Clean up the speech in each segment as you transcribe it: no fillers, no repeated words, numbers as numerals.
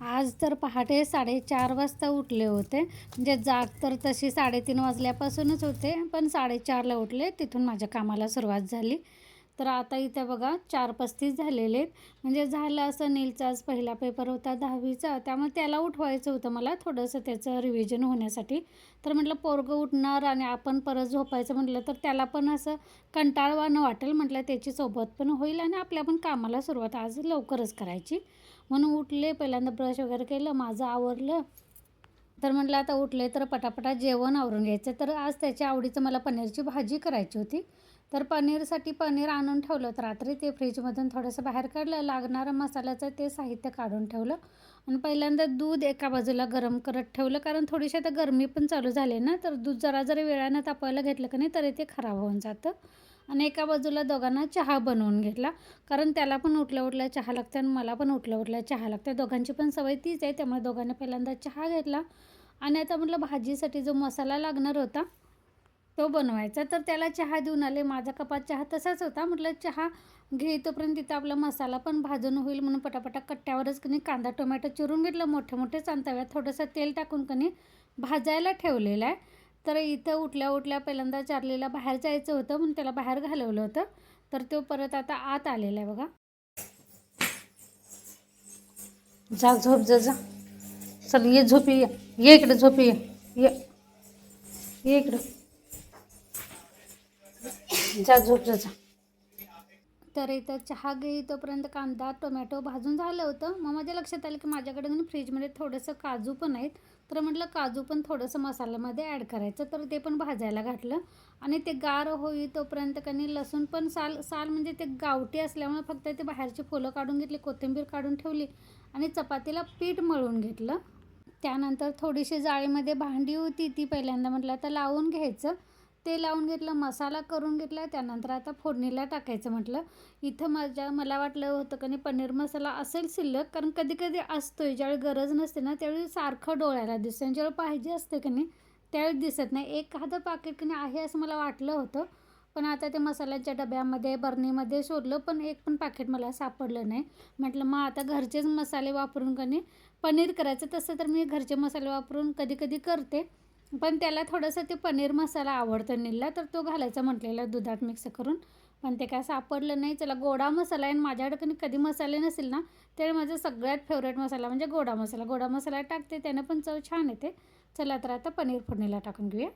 आज तर पहाटे 4:30 वाजता उठले होते. म्हणजे जाग तर तशी 3:30 वाजल्यापासूनच होते, पण 4:30ला उठले. तिथून माझ्या कामाला सुरुवात झाली. तर आता इथे बघा 4:35 झालेले आहेत. म्हणजे झालं असं, नीलचा आज पहिला पेपर होता 10वीचा, त्यामुळे त्याला उठवायचं होतं मला थोडंसं त्याचं रिव्हिजन होण्यासाठी. तर म्हटलं पोरगं उठणार आणि आपण परत झोपायचं म्हटलं तर त्याला पण असं कंटाळवाणं वाटेल. म्हटलं त्याची सोबत पण होईल आणि आपल्या पण कामाला सुरुवात आज लवकरच करायची. म्हणून उठले, पहिल्यांदा ब्रश वगैरे केलं, माझं आवरलं. तर म्हटलं आता उठले तर पटापटा जेवण आवरून घ्यायचं. तर आज त्याच्या आवडीचं मला पनीरची भाजी करायची होती. तर पनीरसाठी पनीर आणून ठेवलं होतं रात्री. ते फ्रीजमधून थोडंसं बाहेर काढलं, लागणारं मसाल्याचं ते साहित्य काढून ठेवलं आणि पहिल्यांदा दूध एका बाजूला गरम करत ठेवलं, कारण थोडीशी आता गरमी पण चालू झाली ना, तर दूध जरी वेळानं तापवायला घेतलं की नाही तरी ते खराब होऊन जातं. आणि एका बाजूला दोघांना चहा बनवून घेतला, कारण त्याला पण उठल्या उठल्या चहा लागते आणि मला पण उठल्या उठल्या चहा लागते. दोघांची पण सवय तीच आहे, त्यामुळे दोघांनी पहिल्यांदा चहा घेतला. आणि आता म्हटलं भाजीसाठी जो मसाला लागणार होता तो बनवायचा. तर त्याला चहा देऊन आले. माझा कपात चहा तसाच होता. म्हटलं चहा घे तोपर्यंत तिथं आपला मसाला पण भाजून होईल, म्हणून पटापटा कट्ट्यावरच कणी कांदा टोमॅटो चिरून घेतलं, मोठे मोठे तव्यात थोडंसं तेल टाकून कणी भाजायला ठेवलेलं आहे. तर इथं उठल्या उठल्या पहिल्यांदा चार्लीला बाहेर जायचं होतं, म्हणून त्याला बाहेर घालवलं होतं. तर तो परत आता आत आलेला आहे बघा. जा झोप जा. चल ये झोपी, ये इकडे झोपी, ये ये इकडं, जा झोप जा. तर इथं चहा घे तोपर्यंत कांदा टोमॅटो भाजून झालं होतं. मग माझ्या लक्षात आलं की माझ्याकडे फ्रीजमध्ये थोडंसं काजू पण आहेत. तर म्हटलं काजू पण थोडंसं मसाल्यामध्ये ॲड करायचं. तर ते पण भाजायला घातलं आणि ते गार होई तोपर्यंत कणी लसूण पण साल साल म्हणजे ते गावठी असल्यामुळे फक्त ते बाहेरची फुलं काढून घेतली, कोथिंबीर काढून ठेवली आणि चपातीला पीठ मळून घेतलं. त्यानंतर थोडीशी जाळीमध्ये भांडी होती, ती पहिल्यांदा म्हटलं आता लावून घ्यायचं. ते लावून घेतलं, मसाला करून घेतला. त्यानंतर आता फोडणीला टाकायचं म्हटलं. इथं मला वाटलं होतं की नाही पनीर मसाला असेल शिल्लक, कारण कधी कधी असतोय, ज्यावेळी गरज नसते ना त्यावेळी सारखं डोळ्याला दिसतं आणि ज्यावेळी पाहिजे असते की नाही त्यावेळी दिसत नाही. एखादं पाकिट की नाही आहे असं मला वाटलं होतं, पण आता ते मसाल्याच्या डब्यामध्ये बरणीमध्ये शोधलं, पण एक पण पाकिट मला सापडलं नाही. म्हटलं मग आता घरचेच मसाले वापरून की नाही पनीर करायचं. तसं तर मी घरचे मसाले वापरून कधी कधी करते, पण त्याला थोडंसं ते पनीर मसाला आवडतं नीलला, तर तो घालायचा म्हटलेला दुधात मिक्स करून, पण ते काय सापडलं नाही. चला गोडा मसाला आहे आणि माझ्याकडे कधी मसाले नसेल ना त्यावेळी माझा सगळ्यात फेवरेट मसाला म्हणजे गोडा मसाला टाकते, त्यानं पण चव छान येते. चला तर आता पनीर फोडणीला टाकून घेऊया.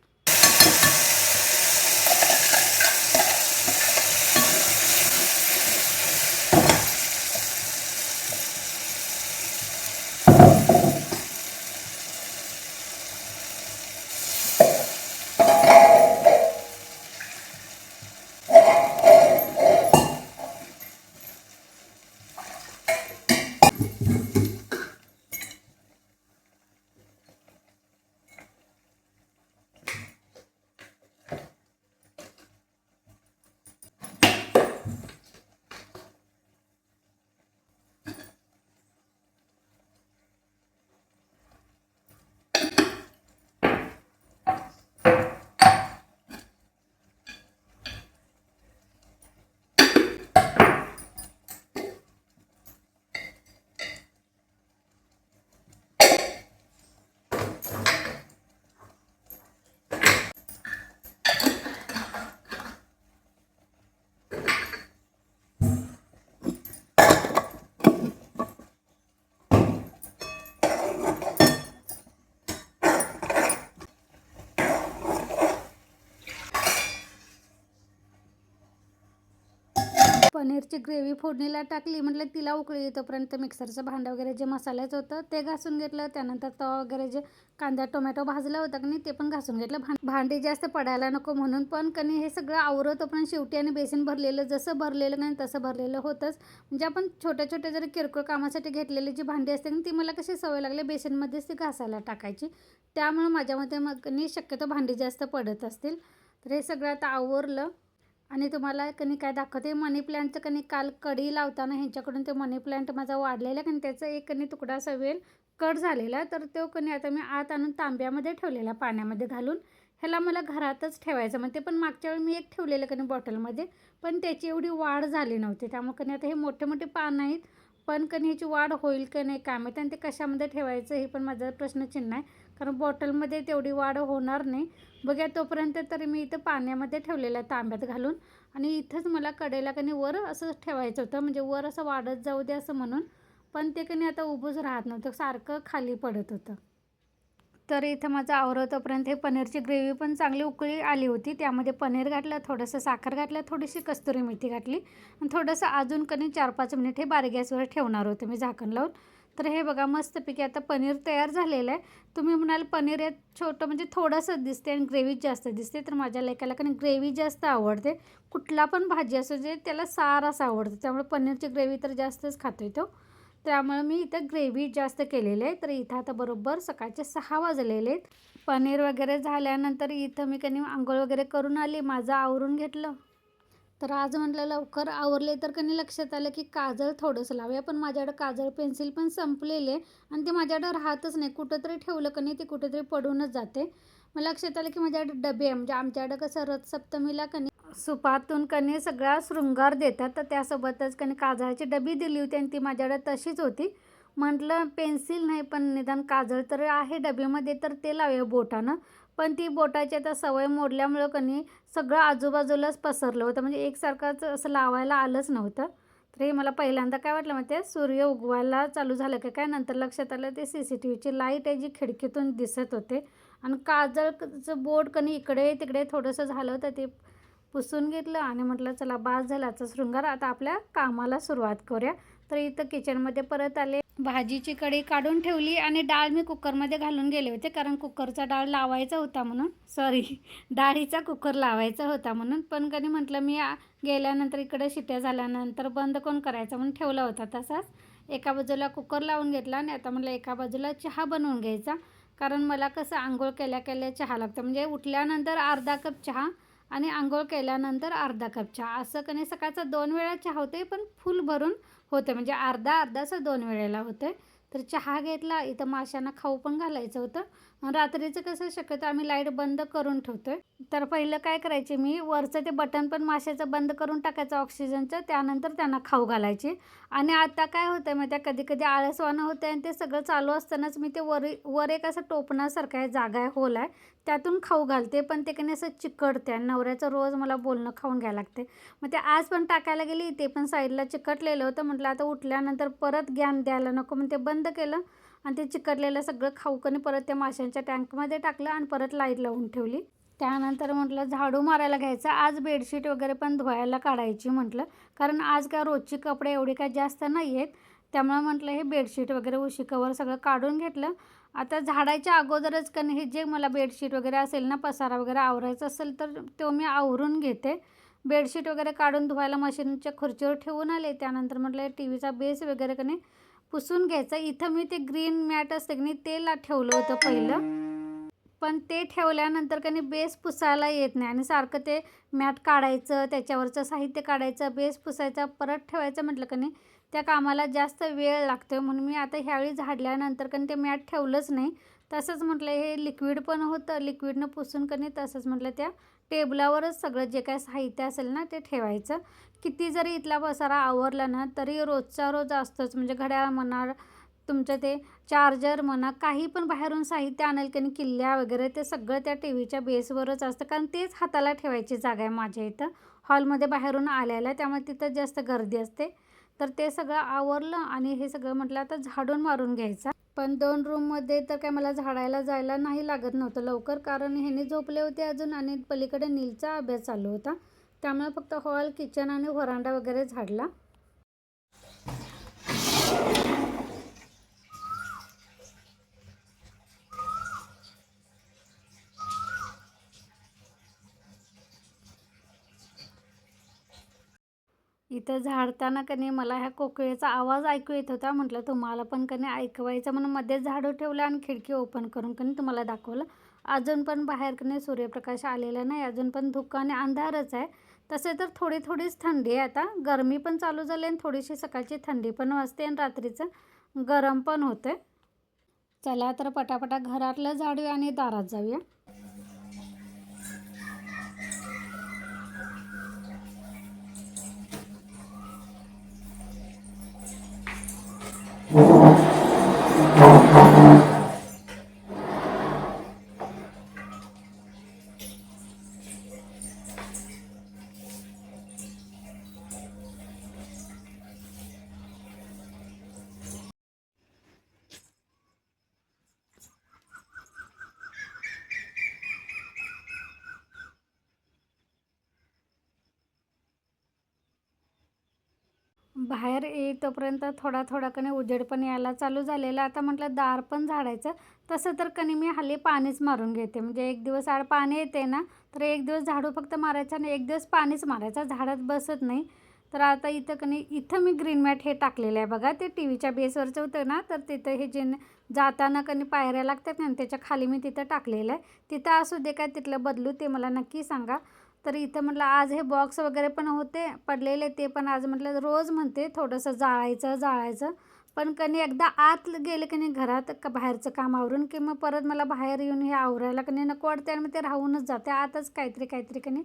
पनीरची ग्रेव्ही फोडणीला टाकली. म्हटलं तिला उकळी येतोपर्यंत मिक्सरचं भांडं वगैरे जे मसाल्याचं होतं ते घासून घेतलं. त्यानंतर तवा वगैरे जे कांदा टोमॅटो भाजला होता की नाही ते पण घासून घेतलं. भांडी जास्त पडायला नको म्हणून. पण कणी हे सगळं आवरत पण शेवटी आणि बेसिन भरलेलं, जसं भरलेलं नाही तसं भरलेलं होतंच. म्हणजे आपण छोट्या छोट्या जरी किरकोळ कामासाठी घेतलेली जी भांडी असते ती मला कशी सवय लागली बेसिनमध्येच ती घासायला टाकायची, त्यामुळे माझ्यामध्ये मग कणी शक्यतो भांडी जास्त पडत असतील. तर हे सगळं आता आवरलं आणि तुम्हाला कणी काय दाखवते, मनी प्लांटचं कणी काल कढी लावताना ह्यांच्याकडून ते मनी प्लांट माझा वाढलेला कणी त्याचा एक कणी तुकडा असा वेल कट झालेला. तर तो कणी आता मी आत आणून तांब्यामध्ये ठेवलेला पाण्यामध्ये घालून. ह्याला मला घरातच ठेवायचं म्हणते, पण मागच्या वेळी मी एक ठेवलेलं कणी बॉटलमध्ये, पण त्याची एवढी वाढ झाली नव्हती. त्यामुळे कणी आता हे मोठे मोठे पानं आहेत, पण कधी ह्याची वाढ होईल की नाही काय माहिती, आणि ते कशामध्ये ठेवायचं हे पण माझा प्रश्नचिन्ह आहे, कारण बॉटलमध्ये तेवढी वाढ होणार नाही. बघा तोपर्यंत तरी मी इथं पाण्यामध्ये ठेवलेलं आहे तांब्यात घालून, आणि इथंच मला कडेला कधी वर असं ठेवायचं होतं, म्हणजे वर असं वाढत जाऊ दे असं म्हणून. पण ते कधी आता उभंच राहत नव्हतं, सारखं खाली पडत होतं. तर इथं माझं आवरतोपर्यंत हे पनीरची ग्रेव्ही पण चांगली उकळी आली होती. त्यामध्ये पनीर घातलं, थोडंसं साखर घातलं, थोडीशी कस्तुरी मेथी घातली, आणि थोडंसं अजून कधी 4-5 मिनिट हे बारीक गॅसवर ठेवणार होते मी झाकण लावून. तर हे बघा मस्तपैकी आता पनीर तयार झालेलं आहे. तुम्ही म्हणाल पनीर हे छोटं म्हणजे थोडंसं दिसते आणि ग्रेव्ही जास्त दिसते, तर माझ्या लेकाला कारण ग्रेव्ही जास्त आवडते. कुठला पण भाजी असो जे त्याला सार असं आवडतं, त्यामुळे पनीरची ग्रेव्ही तर जास्तच खातो तो. त्यामुळे मी इथं ग्रेव्ही जास्त केलेली आहे. तर इथं आता बरोबर सकाळचे 6 वाजलेले आहेत. पनीर वगैरे झाल्यानंतर इथं मी कधी अंघोळ वगैरे करून आली, माझं आवरून घेतलं. तर आज म्हटलं लवकर आवरले, तर कधी लक्षात आलं की काजळ थोडंसं लावूया, पण माझ्याकडं काजळ पेन्सिल पण संपलेले आणि ते माझ्याकडं राहतच नाही. कुठंतरी ठेवलं की नाही ते कुठेतरी पडूनच जाते. मला लक्षात आलं की माझ्याकडे डबे आहे, म्हणजे आमच्याकडं कसं रथसप्तमीला कणी सुपातून कणी सगळा शृंगार देतात, तर त्यासोबतच कणी काजळाची डबी दिली होती आणि ती माझ्याकडे तशीच होती. म्हटलं पेन्सिल नाही पण निदान काजळ तर आहे डबीमध्ये, तर ते लावूया बोटानं. पण ती बोटाची आता सवय मोडल्यामुळं कणी सगळं आजूबाजूलाच पसरलं होतं, म्हणजे एकसारखंच असं लावायला आलंच नव्हतं. तर हे मला पहिल्यांदा काय वाटलं माहिती आहे, सूर्य उगवायला चालू झालं की काय, नंतर लक्षात आलं ते CCTVची लाईट आहे जी खिडकीतून दिसत होते, आणि काजळचं बोट कणी इकडे तिकडे थोडंसं झालं होतं, ते पुसून घेतलं आणि म्हटलं चला बास झाला आजचा शृंगार, आता आपल्या कामाला सुरुवात करूया. तर इथं किचनमध्ये परत आले, भाजीची कढई काढून ठेवली आणि डाळ मी कुकरमध्ये घालून गेले होते, कारण कुकरचा डाळ लावायचा होता म्हणून, सॉरी डाळीचा कुकर लावायचा होता म्हणून. पण कधी म्हटलं मी गेल्यानंतर इकडे शिट्या झाल्यानंतर बंद कोण करायचं म्हणून ठेवला होता तसाच. एका बाजूला कुकर लावून घेतला आणि आता म्हटलं एका बाजूला चहा बनवून घ्यायचा, कारण मला कसं आंघोळ केल्या केल्या चहा लागतं, म्हणजे उठल्यानंतर अर्धा कप चहा आणि अंघोळ केल्यानंतर अर्धा कप चहा, असं कधी सकाळचा 2 वेळा चहा होते, पण फुल भरून होते, म्हणजे अर्धा अर्धाचं 2 वेळेला होते. तर चहा घेतला, इथं माशांना खाऊ पण घालायचं होतं. रात्रीचं कसं शक्यतो आम्ही लाईट बंद करून ठेवतोय. तर पहिलं काय करायचे मी, वरचं ते बटन पण माशाचं बंद करून टाकायचं ऑक्सिजनचं, त्यानंतर त्यांना खाऊ घालायचे. आणि आता काय होतं मग त्या कधी कधी आळसवाणं होतं आणि ते सगळं चालू असतानाच मी ते वर एक असं टोपणासारखं आहे, जागा आहे, होल आहे, त्यातून खाऊ घालते. पण ते काही असं चिकटते आणि नवऱ्याचं रोज मला बोलणं खाऊन घ्यायला लागते. मग ते आज पण टाकायला गेली, ते पण साईडला चिकटलेलं होतं. म्हटलं आता उठल्यानंतर परत ज्ञान द्यायला नको, मग ते बंद केलं आणि ते चिकटलेलं सगळं खाऊकने परत त्या माशांच्या टँकमध्ये टाकलं आणि परत लाईट लावून ठेवली. त्यानंतर म्हटलं झाडू मारायला घ्यायचं, आज बेडशीट वगैरे पण धुवायला काढायची म्हटलं, कारण आज काय रोजची कपडे एवढी काय जास्त नाही आहेत, त्यामुळे म्हटलं हे बेडशीट वगैरे उशी कवर सगळं काढून घेतलं. आता झाडायच्या अगोदरच कणी हे जे मला बेडशीट वगैरे असेल ना, पसारा वगैरे आवरायचा असेल तर तो मी आवरून घेते. बेडशीट वगैरे काढून धुवायला मशीनच्या खुर्चीवर ठेवून आले. त्यानंतर म्हटलं टीव्हीचा बेस वगैरे कणी पुसून घ्यायचा. इथं मी ते ग्रीन मॅट असते की नाही ते ठेवलं होतं पहिलं, पण ते ठेवल्यानंतर कधी बेस पुसायला येत नाही आणि सारखं ते मॅट काढायचं, त्याच्यावरचं साहित्य काढायचं, बेस पुसायचा, परत ठेवायचं म्हटलं की नाही त्या कामाला जास्त वेळ लागतो. म्हणून मी आता ह्यावेळी झाडल्यानंतर कधी ते मॅट ठेवलंच नाही. तसंच म्हटलं हे लिक्विड पण होतं, लिक्विडनं पुसून कधी तसंच म्हटलं त्या टेबलावरच सगळं जे काय साहित्य असेल ना ते ठेवायचं. किती जरी इथला पसारा आवरला ना तरी रोजचा रोज असतोच, म्हणजे घड्याळ म्हणा, तुमचं ते चार्जर म्हणा, काही पण बाहेरून साहित्य आणेल की नाही, किल्ल्या वगैरे, ते सगळं त्या टीव्हीच्या बेसवरच असतं, कारण तेच हाताला ठेवायची जागा आहे माझ्या इथं हॉलमध्ये बाहेरून आल्याला, त्यामुळे तिथं जास्त गर्दी असते. तर ते सगळं आवरलं आणि हे सगळं म्हटलं आता झाडून मारून घ्यायचा. पण 2 रूममध्ये तर काय मला झाडायला जायला नाही लागत नव्हतं लवकर, कारण ह्याने झोपले होते अजून आणि पलीकडे नीलचा अभ्यास चालू होता, त्यामुळे फक्त हॉल, किचन आणि व्हरांडा वगैरे झाडला. इथं झाडताना कधी मला ह्या कोकिळेचा आवाज ऐकू येत होता. म्हटलं तुम्हाला पण कधी ऐकवायचं म्हणून मध्येच झाडू ठेवलं आणि खिडकी ओपन करून कधी तुम्हाला दाखवलं. अजून पण बाहेर कधी सूर्यप्रकाश आलेला नाही, अजून पण धुकं आणि अंधारच आहे. तसे तर थोडी थोडीच थंडी आहे, आता गरमी पण चालू झाली आणि थोडीशी सकाळची थंडी पण वाजते आणि रात्रीचं गरम पण होतं. चला तर पटापटा घरातलं झाडूया आणि दारात जाऊया. बाहेर येईतोपर्यंत थोडा थोडा कणी उजेड पण यायला चालू झालेला. आता म्हटलं दार पण झाडायचं. तसं तर कणी मी हल्ली पाणीच मारून घेते. म्हणजे एक दिवस आड पाणी येते ना, तर एक दिवस झाडू फक्त मारायचा आणि एक दिवस पाणीच मारायचं, झाडात बसत नाही. तर आता इथं कणी इथं मी ग्रीन मॅट हे टाकलेलं आहे बघा. ते टी व्हीच्या बेसवरचं होतं ना, तर तिथं हे जे जाताना कणी पायऱ्या लागतात ना, त्याच्या खाली मी तिथं टाकलेलं आहे. तिथं असू दे काय तिथलं बदलू ते मला नक्की सांगा. तर इथं म्हटलं आज हे बॉक्स वगैरे पण होते पडलेले, ते पण आज म्हटलं रोज म्हणते थोडंसं जाळायचं. पण कणी एकदा आत गेले की नाही घरात बाहेरचं काम आवरून की मग परत मला बाहेर येऊन हे आवरायला की नाही नको वाटते आणि मग ते राहूनच जाते. आतच काहीतरी की नाही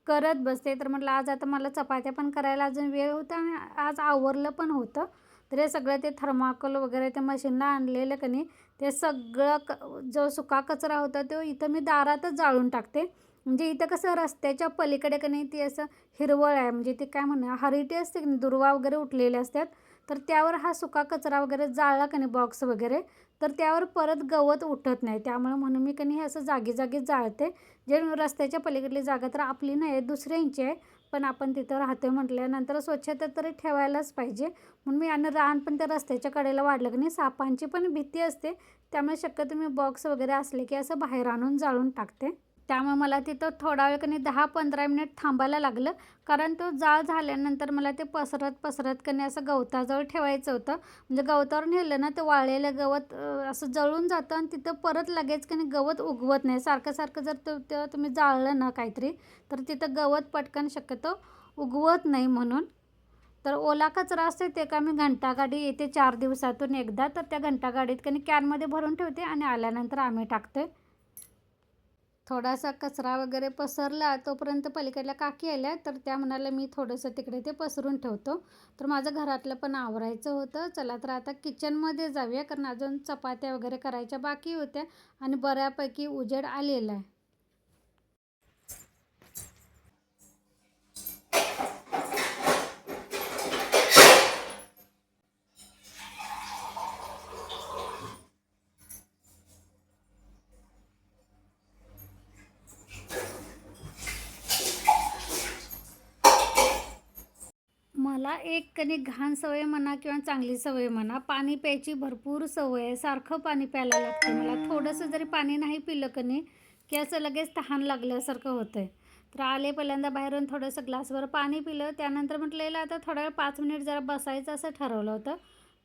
करत बसते. तर म्हटलं आज आता मला चपात्या पण करायला अजून वेळ होता आणि आज आवरलं पण होतं. तर हे सगळं ते थर्माकोल वगैरे ते मशीनला आणलेलं की नाही ते सगळं जो सुका कचरा होता तो इथं मी दारातच जाळून टाकते. म्हणजे इथं कसं रस्त्याच्या पलीकडे की नाही ती असं हिरवळ आहे, म्हणजे ते काय म्हणा हरिटी असते की नाही, दुर्वा वगैरे उठलेले असतात. तर त्यावर हा सुका कचरा वगैरे जाळला की नाही बॉक्स वगैरे, तर त्यावर परत गवत उठत नाही. त्यामुळे म्हणून मी की नाही हे असं जागी जाळते. जे रस्त्याच्या पलीकडली जागा तर आपली नाही आहे, दुसऱ्यांची आहे. पण आपण तिथं राहते म्हटल्यानंतर स्वच्छता तरी ठेवायलाच पाहिजे. म्हणून मी आणि रान पण त्या रस्त्याच्या कडेला वाढलं की नाही, सापांची पण भीती असते. त्यामुळे शक्यतो मी बॉक्स वगैरे असले की असं बाहेर आणून जाळून टाकते. त्यामुळे मला तिथं थोडा वेळ कणी 10-15 मिनिट थांबायला लागलं. कारण तो जाळ झाल्यानंतर मला ते पसरत कणी असं गवताजवळ ठेवायचं होतं. म्हणजे गवतावर नेलं ना ते वाळलेलं गवत असं जळून जातं आणि तिथं परत लगेच कणी गवत उगवत नाही. सारखं जर तेव्हा तुम्ही जाळलं ना काहीतरी, तर तिथं गवत पटकन शक्यतो उगवत नाही म्हणून. तर ओला कचरा असते ते का मी घंटागाडी येते 4 दिवसातून एकदा, तर त्या घंटागाडीत कणी कॅनमध्ये भरून ठेवते आणि आल्यानंतर आम्ही टाकते. थोडासा कचरा वगैरे पसरला तोपर्यंत पलीकडल्या काकी आल्या, तर त्या म्हणाल्या मी थोडंसं तिकडे ते पसरून ठेवतो. तर माझं घरातलं पण आवरायचं होतं. चला तर आता किचनमध्ये जाऊया, कारण अजून चपात्या वगैरे करायच्या बाकी होत्या आणि बऱ्यापैकी उजेड आलेला आहे. मला एक कणी घाण सवय म्हणा किंवा चांगली सवय म्हणा, पाणी प्यायची भरपूर सवय आहे. सारखं पाणी प्यायला लागतं मला. थोडंसं जरी पाणी नाही पिलं कणी की असं लगेच तहान लागल्यासारखं होतं आहे. तर आले पहिल्यांदा बाहेरून थोडंसं ग्लासभर पाणी पिलं. त्यानंतर म्हटलेलं आता थोडा वेळ 5 मिनिट जरा बसायचं असं ठरवलं होतं.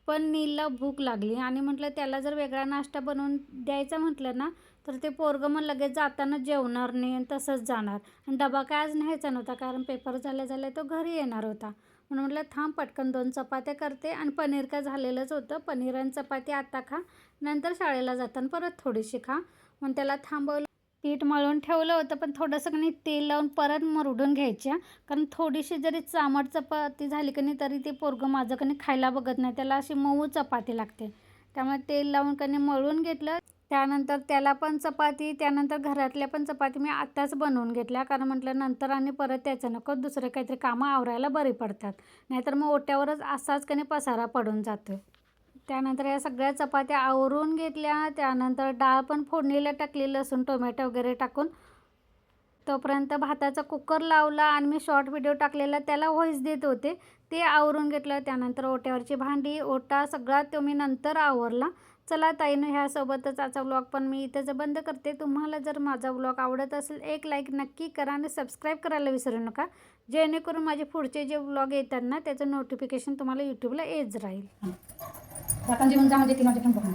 पण नीलला भूक लागली आणि म्हटलं त्याला जर वेगळा नाश्ता बनवून द्यायचा म्हटलं ना, तर ते पोरगं मग लगेच जाताना जेवणार नाही आणि तसंच जाणार. आणि डबा काय आज न्यायचा नव्हता, कारण पेपर झाल्या तो घरी येणार होता. म्हणून म्हटलं थांब पटकन 2 चपात्या करते आणि पनीर का झालेलंच होतं. पनीर आणि चपाती आत्ता खा, नंतर शाळेला जाताना परत थोडीशी खा. मग त्याला थांबवलं. पीठ मळून ठेवलं होतं, पण थोडंसं कणी तेल लावून परत मरडून घ्यायच्या. कारण थोडीशी जरी चामट चपाती झाली कणी तरी ते पोरगं माझं कणी खायला बघत नाही. त्याला अशी मऊ चपाती लागते. त्यामुळे तेल लावून कणी मळून घेतलं. त्यानंतर त्याला पण चपाती, त्यानंतर घरातल्या पण चपाती मी आत्ताच बनवून घेतल्या. कारण म्हटलं नंतर आणि परत यायचं नको, दुसरे काहीतरी कामं आवरायला बरी पडतात. नाहीतर मग ओट्यावरच असाच कणी पसारा पडून जातो. त्यानंतर या सगळ्या चपात्या आवरून घेतल्या. त्यानंतर डाळ पण फोडणीला टाकली लसूण टोमॅटो वगैरे टाकून. तोपर्यंत भाताचा कुकर लावला आणि मी शॉर्ट व्हिडिओ टाकलेला त्याला व्हॉईस देत होते, ते आवरून घेतलं. त्यानंतर ओट्यावरची भांडी ओटा सगळा तो मी नंतर आवरला. चला ताईनं ह्यासोबतच आजचा व्लॉग पण मी इथंच बंद करते. तुम्हाला जर माझा व्लॉग आवडत असेल एक लाईक नक्की करा आणि सबस्क्राईब करायला विसरू नका, जेणेकरून माझे पुढचे जे व्लॉग येतात ना त्याचं नोटिफिकेशन तुम्हाला यूट्यूबला येत राहील. आता जेवण जा म्हणजे 3 वाजेपर्यंत बघून